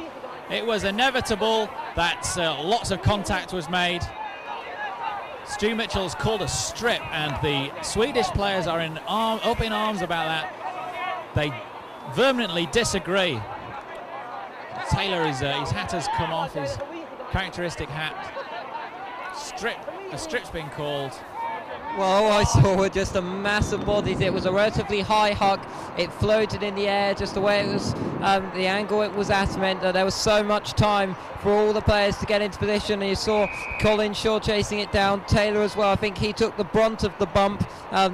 It was inevitable that lots of contact was made. Stu Mitchell's called a strip, and the Swedish players are up in arms about that. They vehemently disagree. Taylor, his hat has come off, his characteristic hat. A strip's been called. Well, all I saw were just a mass of bodies. It was a relatively high huck. It floated in the air just the way it was, the angle it was at meant that there was so much time for all the players to get into position. And you saw Colin Shaw chasing it down, Taylor as well. I think he took the brunt of the bump.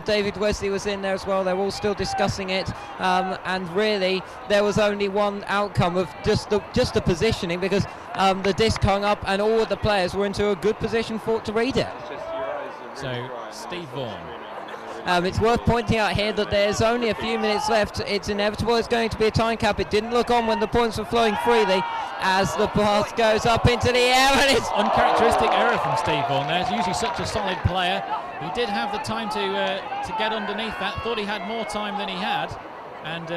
David Wesley was in there as well. They're all still discussing it. And really, there was only one outcome of just the positioning, because the disc hung up and all of the players were into a good position to read it. So, Steve Vaughan. It's worth pointing out here that there's only a few minutes left. It's inevitable it's going to be a time cap. It didn't look on when the points were flowing freely as the pass goes up into the air, and it's uncharacteristic error from Steve Vaughan. There's usually such a solid player. He did have the time to get underneath that. Thought he had more time than he had, and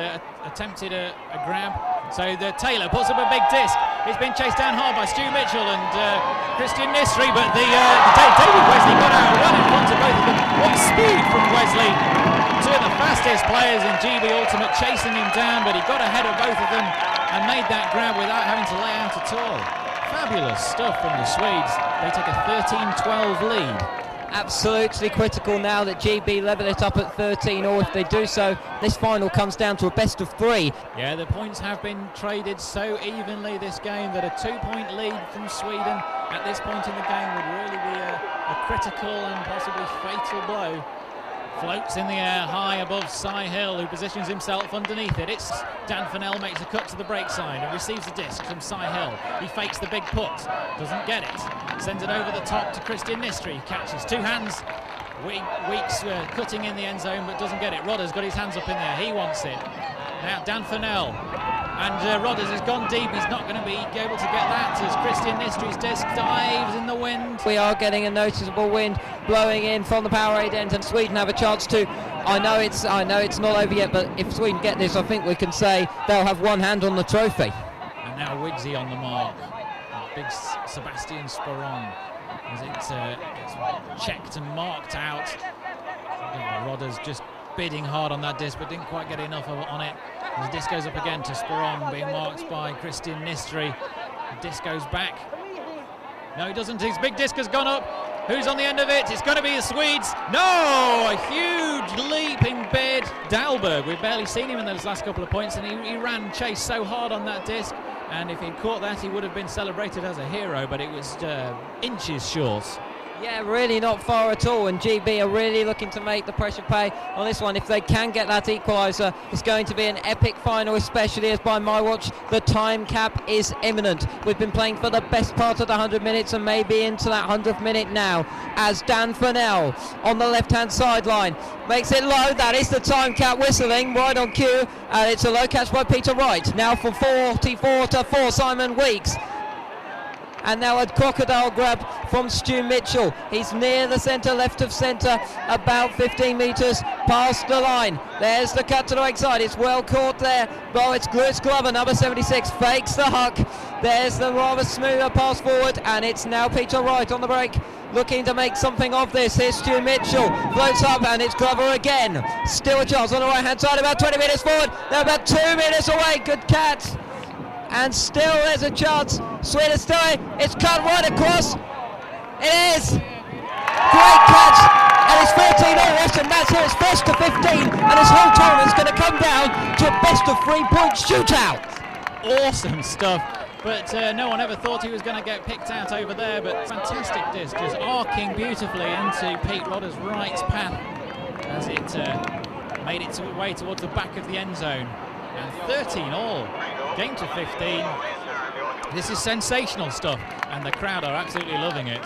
attempted a grab. So the Taylor puts up a big disc. It's been chased down hard by Stu Mitchell and Christian Nistri, but David Wesley got out and run in front of both of them. What speed from Wesley! Two of the fastest players in GB Ultimate chasing him down, but he got ahead of both of them and made that grab without having to lay out at all. Fabulous stuff from the Swedes. They take a 13-12 lead. Absolutely critical now that GB level it up at 13, or if they do so, this final comes down to a best of 3. Yeah, the points have been traded so evenly this game that a 2-point lead from Sweden at this point in the game would really be a critical and possibly fatal blow. Floats in the air high above Cy Hill, who positions himself underneath it. It's Dan Fennell makes a cut to the break side and receives the disc from Cy Hill. He fakes the big put, doesn't get it. Sends it over the top to Christian Nistri. Catches two hands Weeks cutting in the end zone but doesn't get it. Rodders got his hands up in there, he wants it. Now Dan Fennell, and Rodders has gone deep, he's not going to be able to get that as Christian Nistry's disc dives in the wind. We are getting a noticeable wind blowing in from the Powerade end, and Sweden have a chance to. I know it's not over yet, but if Sweden get this, I think we can say they'll have one hand on the trophy. And now Wigsy on the mark. Big Sebastian Sporron as it gets checked and marked out. Rodders just bidding hard on that disc but didn't quite get enough on it. The disc goes up again to Sporron, being marked by Christian Nistry. The disc goes back. No, he doesn't. His big disc has gone up. Who's on the end of it? It's going to be the Swedes. No! A huge leaping bid. Dahlberg, we've barely seen him in those last couple of points, and he ran chase so hard on that disc. And if he'd caught that, he would have been celebrated as a hero, but it was inches short. Yeah, really not far at all, and GB are really looking to make the pressure pay on this one. If they can get that equaliser, it's going to be an epic final, especially as by my watch the time cap is imminent. We've been playing for the best part of the 100 minutes and maybe into that 100th minute now, as Dan Fennell on the left-hand sideline makes it low. That is the time cap whistling right on cue, and it's a low catch by Peter Wright. Now for 44-4 Simon Weeks. And now a crocodile grab from Stu Mitchell. He's near the centre, left of centre, about 15 metres past the line. There's the cut to the right side. It's well caught there. Oh, it's Lewis Glover, number 76, fakes the huck. There's the rather smoother pass forward, and it's now Peter Wright on the break, looking to make something of this. Here's Stu Mitchell, floats up, and it's Glover again. Still a chance on the right-hand side, about 20 metres forward. They're about 2 metres away. Good catch. And still there's a chance. Sweden still, it's cut right across. It is. Great catch. And it's 13-all. Western Matt's here. It's first to 15. And this whole tournament's going to come down to a best of 3-point shootout. Awesome stuff. But no one ever thought he was going to get picked out over there. But fantastic disc, just arcing beautifully into Pete Rodders' right path as it made its way towards the back of the end zone. And 13-all. Game to 15. This is sensational stuff, and the crowd are absolutely loving it.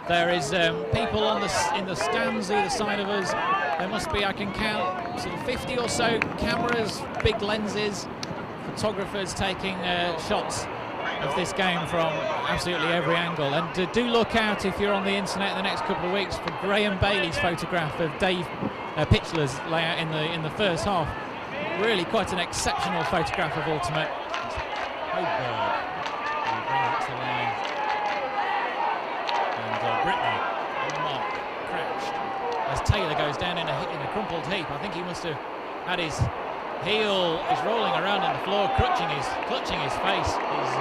There is people in the stands either side of us. There must be, I can count, sort of 50 or so cameras, big lenses, photographers taking shots of this game from absolutely every angle. And do look out if you're on the internet in the next couple of weeks for Graham Bailey's photograph of Dave Pitchler's layout in the first half. Really quite an exceptional photograph of Ultimate. Hoberg will bring it to line. And Brittany on the mark, crouched. As Taylor goes down in a crumpled heap. I think he must have had his heel is rolling around on the floor, clutching his face. He's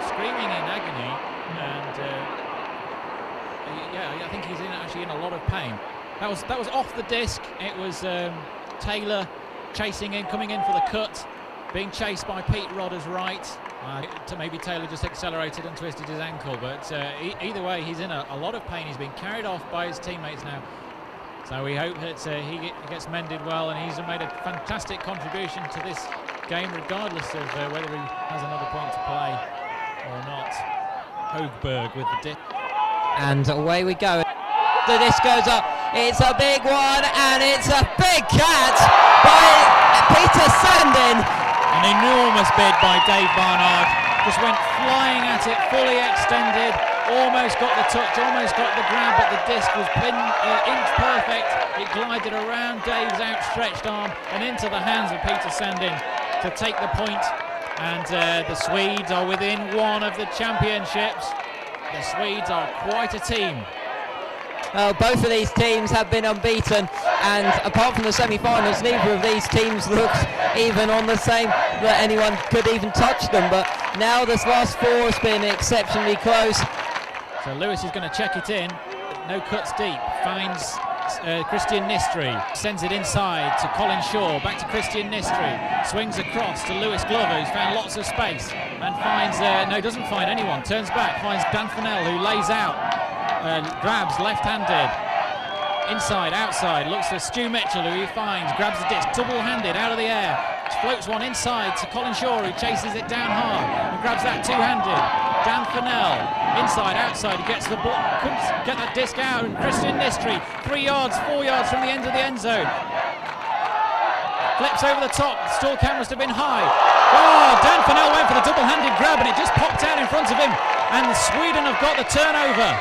screaming in agony, and yeah, I think he's actually in a lot of pain. That was off the disc. It was Taylor chasing in, coming in for the cut, being chased by Pete Rodders' right. Maybe Taylor just accelerated and twisted his ankle, but either way, he's in a lot of pain. He's been carried off by his teammates now. So we hope that he gets mended well, and he's made a fantastic contribution to this game, regardless of whether he has another point to play or not. Hoberg with the disc. And away we go. The disc goes up. It's a big one, and it's a big catch by Peter Sandin. An enormous bid by Dave Barnard. Just went flying at it, fully extended. Almost got the touch, almost got the grab, but the disc was inch perfect. It glided around Dave's outstretched arm and into the hands of Peter Sandin to take the point. And the Swedes are within one of the championships. The Swedes are quite a team. Both of these teams have been unbeaten, and apart from the semi-finals, neither of these teams looked even on the same, that anyone could even touch them. But now this last four has been exceptionally close. So Lewis is going to check it in. No cuts deep. Finds Christian Nistry. Sends it inside to Colin Shaw. Back to Christian Nistry. Swings across to Lewis Glover, who's found lots of space. And finds, no, doesn't find anyone. Turns back, finds Dan Fennell, who lays out. Grabs left-handed. Inside, outside. Looks for Stu Mitchell, who he finds. Grabs the disc, double-handed, out of the air. Floats one inside to Colin Shaw, who chases it down hard. And grabs that two-handed. Dan Fennell, inside, outside, he gets the ball, couldn't get that disc out, and Christian Nistri, 3 yards, 4 yards from the end of the end zone. Flips over the top, the stall count must have been high. Oh, Dan Fennell went for the double-handed grab and it just popped out in front of him. And Sweden have got the turnover.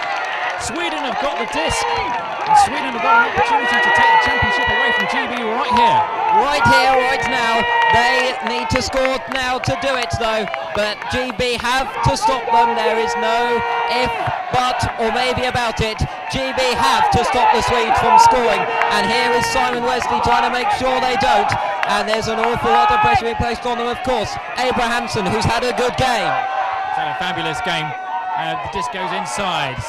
Sweden have got the disc. And Sweden have got an opportunity to take the championship away from GB right here. Right here, right now. They need to score now to do it though. But GB have to stop them. There is no if, but, or maybe about it. GB have to stop the Swedes from scoring. And here is Simon Wesley trying to make sure they don't. And there's an awful lot of pressure being placed on them, of course. Abrahamson, who's had a good game. He's had a fabulous game. The disc goes inside.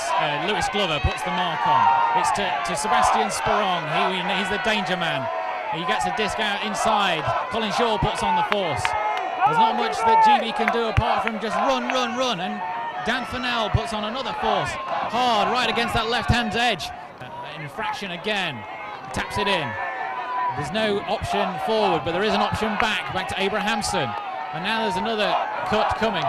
Lewis Glover puts the mark on. It's to Sebastian Sporong. He's the danger man. He gets a disc out inside. Colin Shaw puts on the force. There's not much that GB can do apart from just run. And Dan Fennell puts on another force. Hard, right against that left-hand edge. Infraction again. Taps it in. There's no option forward, but there is an option back to Abrahamson. And now there's another cut coming.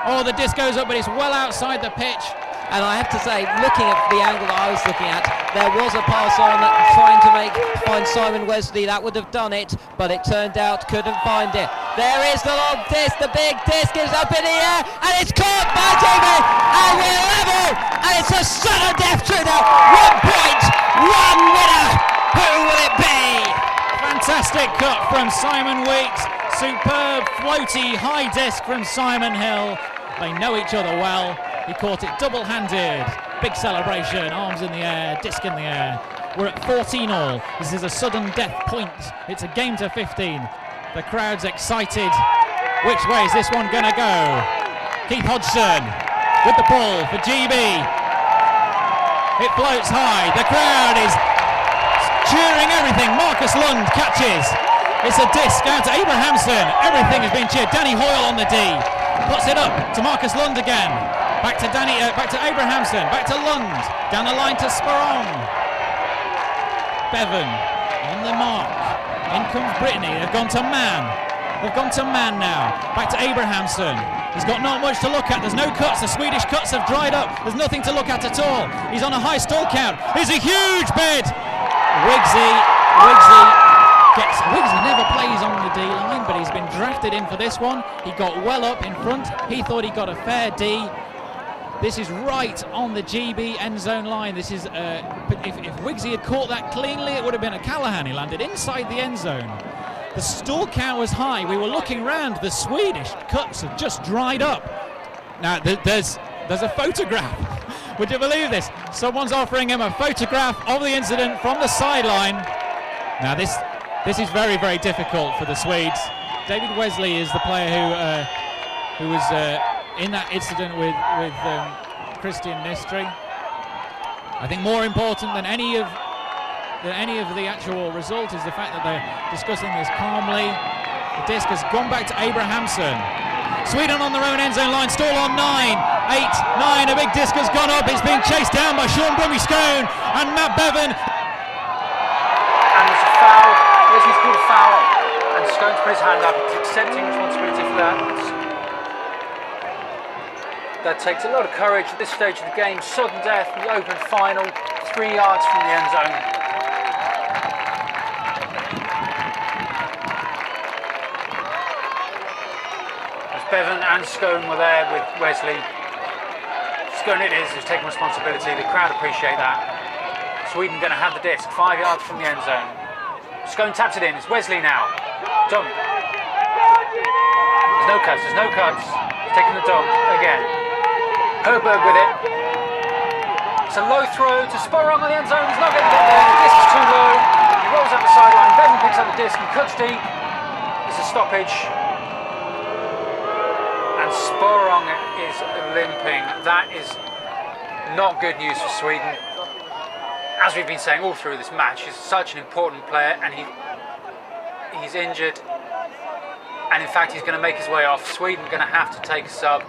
Oh, the disc goes up, but it's well outside the pitch. And I have to say, looking at the angle that I was looking at, there was a pass on trying to find Simon Wesley. That would have done it, but it turned out couldn't find it. There is the long disc, the big disc is up in the air, and it's caught by GB, and we're level, and it's a sudden death trigger. 1 point, one winner. Who will it be? Fantastic cut from Simon Weeks. Superb floaty high disc from Simon Hill. They know each other well. He caught it double-handed. Big celebration, arms in the air, disc in the air. We're at 14-all. This is a sudden death point. It's a game to 15. The crowd's excited. Which way is this one going to go? Keith Hodgson with the ball for GB. It floats high. The crowd is cheering everything. Marcus Lund catches. It's a disc out to Abrahamson. Everything has been cheered. Danny Hoyle on the D. Puts it up to Marcus Lund again. Back to Abrahamson. Back to Lund. Down the line to Sporong. Bevan on the mark. In comes Brittany. They've gone to man. They've gone to man now. Back to Abrahamson. He's got not much to look at. There's no cuts. The Swedish cuts have dried up. There's nothing to look at all. He's on a high stall count. It's a huge bid. Wigsy never plays on the D line, but he's been drafted in for this one. He got well up in front. He thought he got a fair D. This is right on the GB end zone line. This is if Wigsy had caught that cleanly, it would have been a Callahan. He landed inside the end zone. The stall count was high. We were looking round. The Swedish cuts have just dried up. Now there's a photograph. Would you believe this? Someone's offering him a photograph of the incident from the sideline. Now this is very, very difficult for the Swedes. David Wesley is the player who was in that incident with Christian Nistri. I think more important than any of the actual result is the fact that they're discussing this calmly. The disc has gone back to Abrahamson. Sweden on their own end zone line, stall on 9, 8, 9, a big disc has gone up. It's being chased down by Sean Brummy-Scone and Matt Bevan. And there's a foul. Wesley's called a foul, and Scone's put his hand up. He's accepting responsibility for that. That takes a lot of courage at this stage of the game. Sudden death in the open final, 3 yards from the end zone. As Bevan and Scone were there with Wesley. Scone it is who's taking responsibility. The crowd appreciate that. Sweden going to have the disc 5 yards from the end zone. Scone taps it in. It's Wesley now. Dump. There's no cuts. He's taking the dump again. Herberg with it. It's a low throw to Sporong on the end zone. He's not going to get there. The disc is too low. He rolls out the sideline. Bevan picks up the disc and cuts deep. It's a stoppage. And Sporong is limping. That is not good news for Sweden. As we've been saying all through this match, he's such an important player, and he's injured. And in fact, he's going to make his way off. Sweden going to have to take a sub.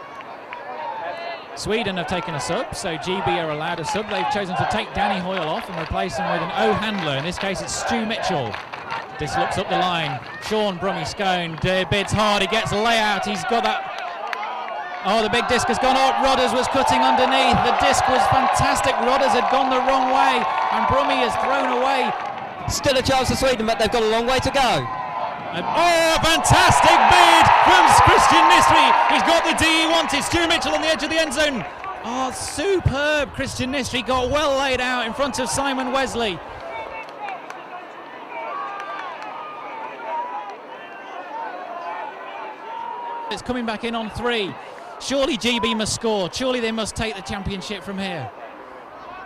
Sweden have taken a sub, so GB are allowed a sub. They've chosen to take Danny Hoyle off and replace him with an O handler. In this case, it's Stu Mitchell. This looks up the line. Sean Brummy-Scone bids hard. He gets a layout. He's got that. Oh, the big disc has gone up. Rodders was cutting underneath. The disc was fantastic. Rodders had gone the wrong way, and Brummie is thrown away. Still a chance for Sweden, but they've got a long way to go. Oh, fantastic bid from Christian Nistri. He's got the D he wanted. Stu Mitchell on the edge of the end zone. Oh, superb. Christian Nistri got well laid out in front of Simon Wesley. It's coming back in on 3. Surely GB must score. Surely they must take the championship from here.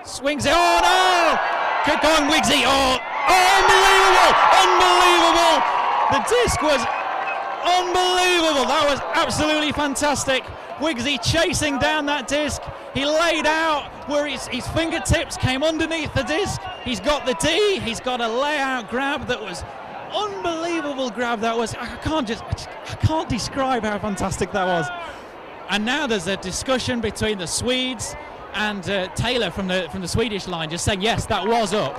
Swings it. Oh no! Good going, Wigsy. Oh, unbelievable! Unbelievable! The disc was unbelievable. That was absolutely fantastic. Wigsy chasing down that disc. He laid out where his fingertips came underneath the disc. He's got the D. He's got a layout grab that was unbelievable grab. That was, I can't describe how fantastic that was. And now there's a discussion between the Swedes and Taylor from the Swedish line, just saying yes, that was up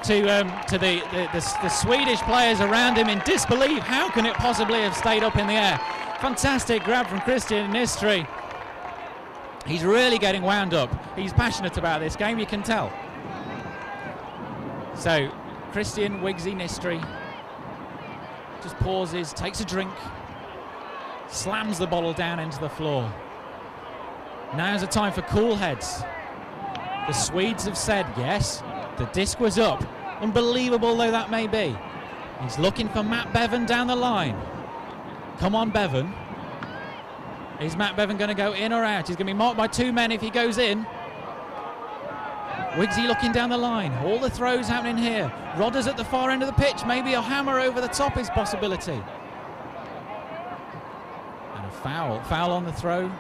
to the Swedish players around him in disbelief. How can it possibly have stayed up in the air? Fantastic grab from Christian Nistri. He's really getting wound up. He's passionate about this game, you can tell. So Christian Wigsy Nistri just pauses, takes a drink, slams the bottle down into the floor. Now's the time for cool heads. The Swedes have said yes, the disc was up, unbelievable though that may be. He's looking for Matt Bevan down the line. Come on, Bevan. Is Matt Bevan going to go in or out? He's going to be marked by 2 men if he goes in. Wigsy looking down the line. All the throws happening here. Rodders at the far end of the pitch. Maybe a hammer over the top is possibility. And a foul. Foul on the throw.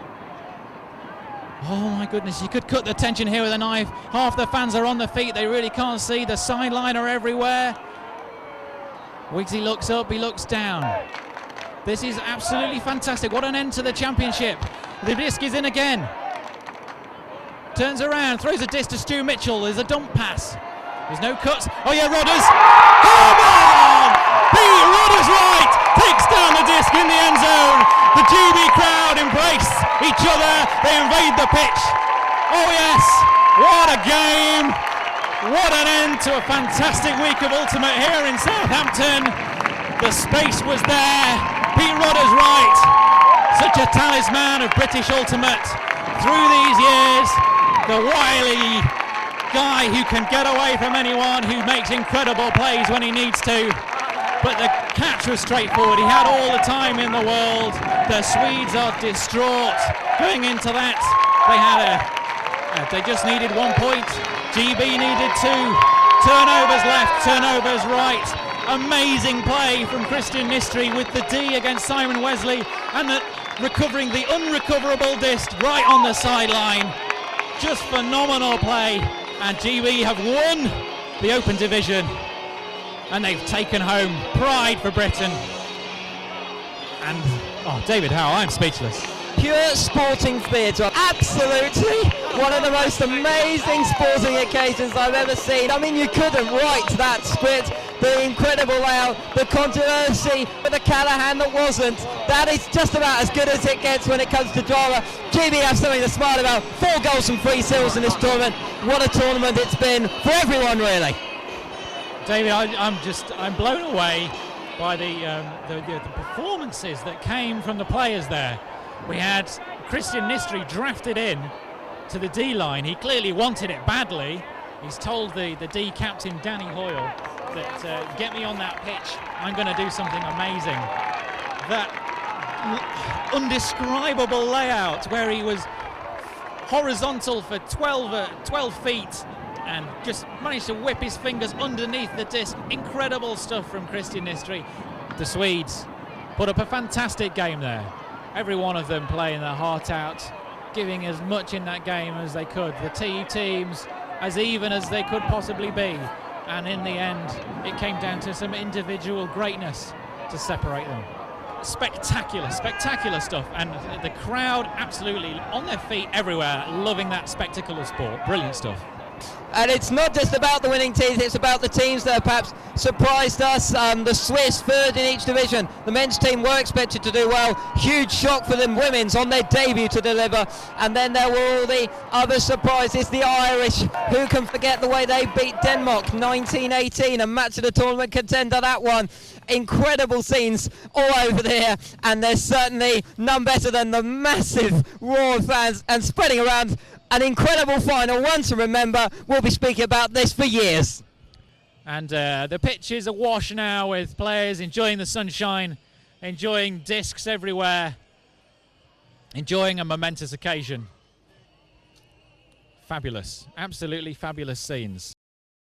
Oh my goodness, you could cut the tension here with a knife. Half the fans are on their feet. They really can't see. The sideline are everywhere. Wigsy looks up, he looks down. This is absolutely fantastic. What an end to the championship. The disc is in again. Turns around, throws a disc to Stu Mitchell. There's a dump pass. There's no cuts. Oh yeah, Rodders. Come on! Pete Rodders right. Takes down the disc in the end zone. The GB crowd embrace each other. They invade the pitch. Oh yes, what a game. What an end to a fantastic week of Ultimate here in Southampton. The space was there. Pete Rodders right. Such a talisman of British Ultimate through these years. The wily guy who can get away from anyone, who makes incredible plays when he needs to. But the catch was straightforward. He had all the time in the world. The Swedes are distraught going into that. They just needed 1 point. GB needed 2. Turnovers left, turnovers right. Amazing play from Christian Nistri with the D against Simon Wesley, and recovering the unrecoverable disc right on the sideline. Just phenomenal play, and GB have won the Open Division, and they've taken home pride for Britain. And oh, David Howe, I'm speechless. Pure sporting theatre, absolutely one of the most amazing sporting occasions I've ever seen. I mean, you couldn't write that script. The incredible layout, the controversy with the Callahan that wasn't. That is just about as good as it gets when it comes to drama. GB have something to smile about. 4 goals and 3 seals in this tournament. What a tournament it's been for everyone, really. David, I'm blown away by the performances that came from the players there. We had Christian Nistri drafted in to the D line. He clearly wanted it badly. He's told the D captain Danny Hoyle that get me on that pitch, I'm going to do something amazing. That undescribable layout where he was horizontal for 12 feet and just managed to whip his fingers underneath the disc. Incredible stuff from Christian Nistri. The Swedes put up a fantastic game there. Every one of them playing their heart out, giving as much in that game as they could. The two teams as even as they could possibly be. And in the end, it came down to some individual greatness to separate them. Spectacular, spectacular stuff. And the crowd absolutely on their feet everywhere, loving that spectacle of sport. Brilliant stuff. And it's not just about the winning teams, it's about the teams that have perhaps surprised us. The Swiss, third in each division. The men's team were expected to do well. Huge shock for the women's on their debut to deliver. And then there were all the other surprises. The Irish, who can forget the way they beat Denmark 1918, a match of the tournament contender, that one. Incredible scenes all over there, and there's certainly none better than the massive roar of fans and spreading around. An incredible final, one to remember. We'll be speaking about this for years. And the pitch is awash now with players enjoying the sunshine, enjoying discs everywhere, enjoying a momentous occasion. Fabulous, absolutely fabulous scenes.